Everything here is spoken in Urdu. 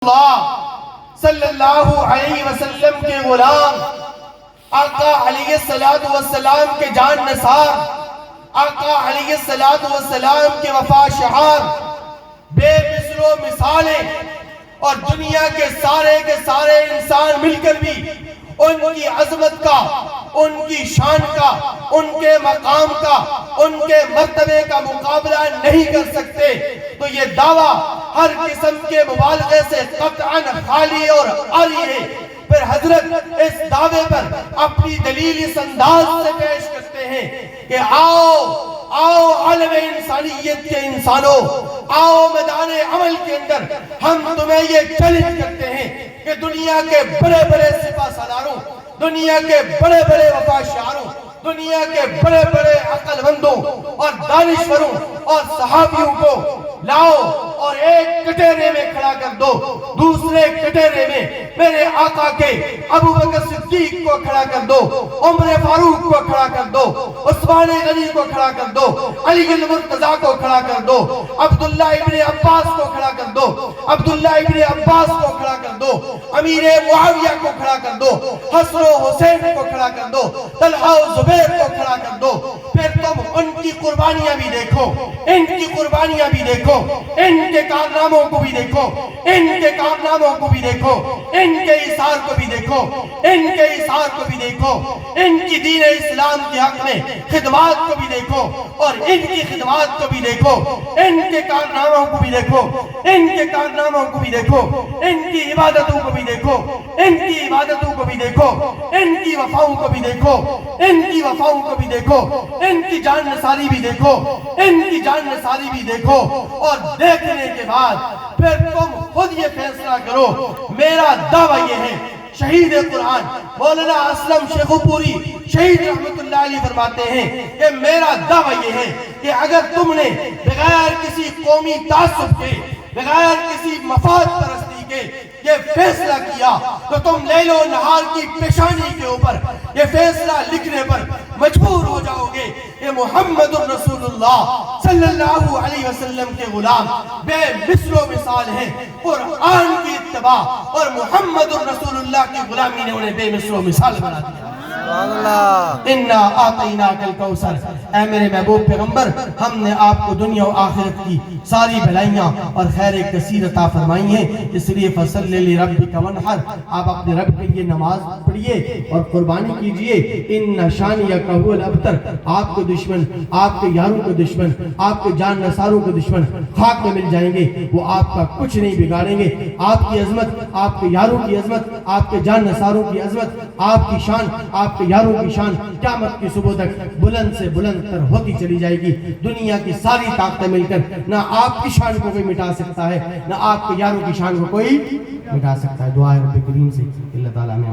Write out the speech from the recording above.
اللہ صلی اللہ علیہ وسلم کے غلام، آقا علیہ السلام کے جان نثار، آقا علیہ السلام کے وفا شعار، بے مثل و مثالیں، اور دنیا کے سارے انسان مل کر بھی ان کی عظمت کا، ان کی شان کا، ان کے مقام کا، ان کے مرتبے کا مقابلہ نہیں کر سکتے، تو یہ دعویٰ ہر قسم کے مبالغے سے قطعاً خالی اور عاری ہے۔ پھر حضرت اس دعوے پر اپنی دلیل اس انداز سے پیش کرتے ہیں کہ آؤ عالم انسانیت کے انسانوں، آؤ میدان عمل کے اندر ہم تمہیں یہ چیلنج کرتے ہیں کہ دنیا کے بڑے بڑے سپہ سالاروں، دنیا کے بڑے بڑے وفا شعاروں، دنیا کے بڑے بڑے عقل مندوں اور دانشوروں اور صحابیوں کو لاؤ اور ایک کٹہرے میں کھڑا کر دو، دوسرے کٹہرے میں میرے آقا کے ابو بکر صدیق کو کھڑا کر دو، عمر فاروق کو کھڑا کر دو، عثمان غنی کو کھڑا کر دو، علی المرتضیٰ کو کھڑا کر دو، عبداللہ ابن عباس کو کھڑا کر دو، عبداللہ ابن عباس کو کھڑا کر دو، امیر معاویہ کو کھڑا کر دو، حسن و حسین کو کھڑا کر دو، طلحہ و زبیر کو کھڑا کر دو۔ پھر تم ان کی قربانیاں بھی دیکھو، ان کی قربانیاں بھی دیکھو، ان کے کارناموں کو بھی دیکھو، ان کے کارناموں کو بھی دیکھو، ان کے اثار کو بھی دیکھو، ان کے اثار کو بھی دیکھو، ان کی دین اسلام کے حق میں خدمات کو بھی دیکھو، اور ان کی خدمات کو بھی دیکھو، ان کے کارناموں کو بھی دیکھو، ان کے کارناموں کو بھی دیکھو، ان کی عبادتوں کو بھی دیکھو، ان کی عبادتوں کو بھی دیکھو، ان کی وفاؤں کو بھی دیکھو، ان کی وفاؤں کو بھی دیکھو، ان کی جان نثاری بھی دیکھو، ان کی جان نثاری بھی دیکھو، اور دیکھنے کے بعد پھر تم خود یہ فیصلہ کرو۔ میرا دعویٰ یہ ہے، شہید قرآن مولانا اسلم شیخو پوری شہید رحمت اللہ علیہ فرماتے ہیں کہ میرا دعویٰ یہ ہے کہ اگر تم نے بغیر کسی قومی تعصب کے، بغیر کسی مفاد پرستی کے یہ فیصلہ کیا، تو تم لیل و نہار کی پیشانی کے اوپر یہ فیصلہ لکھنے پر مجبور ہو جاؤ گے کہ محمد الرسول اللہ صلی اللہ علیہ وسلم کے غلام بے مثل و مثال ہیں، قرآن کی اتباع اور محمد الرسول اللہ کی غلامی نے انہیں بے مثل و مثال بنا دیا۔ اِنَّا آتَيْنَاكَ الْكَوْثَرَ، اے میرے محبوب پیغمبر، ہم نے آپ کو دنیا و آخرت کی ساری بھلائیاں اور خیر کثیر عطا فرمائی ہیں، اس لیے فَصَلِّ لِرَبِّكَ وَانْحَرْ، آپ اپنے رب کے لیے نماز پڑھیے اور قربانی کیجئے۔ اِنَّ شَانِئَكَ هُوَ الْأَبْتَرُ، آپ کو دشمن، آپ کے یاروں کو دشمن، آپ کے جان نثاروں کو دشمن خاک میں مل جائیں گے، وہ آپ کا کچھ نہیں بگاڑیں گے۔ آپ کی عظمت، آپ کے یاروں کی عظمت، آپ کے جان نثاروں کی عظمت، آپ کی شان، آپ کے یاروں کی شان قیامت کی صبح تک بلند سے بلند تر ہوتی چلی جائے گی۔ دنیا کی ساری طاقتیں مل کر نہ آپ کی شان کو کوئی مٹا سکتا ہے، نہ آپ کے یاروں کی شان کو کوئی مٹا سکتا ہے۔ دعا ہے رب کریم سے اللہ تعالیٰ میں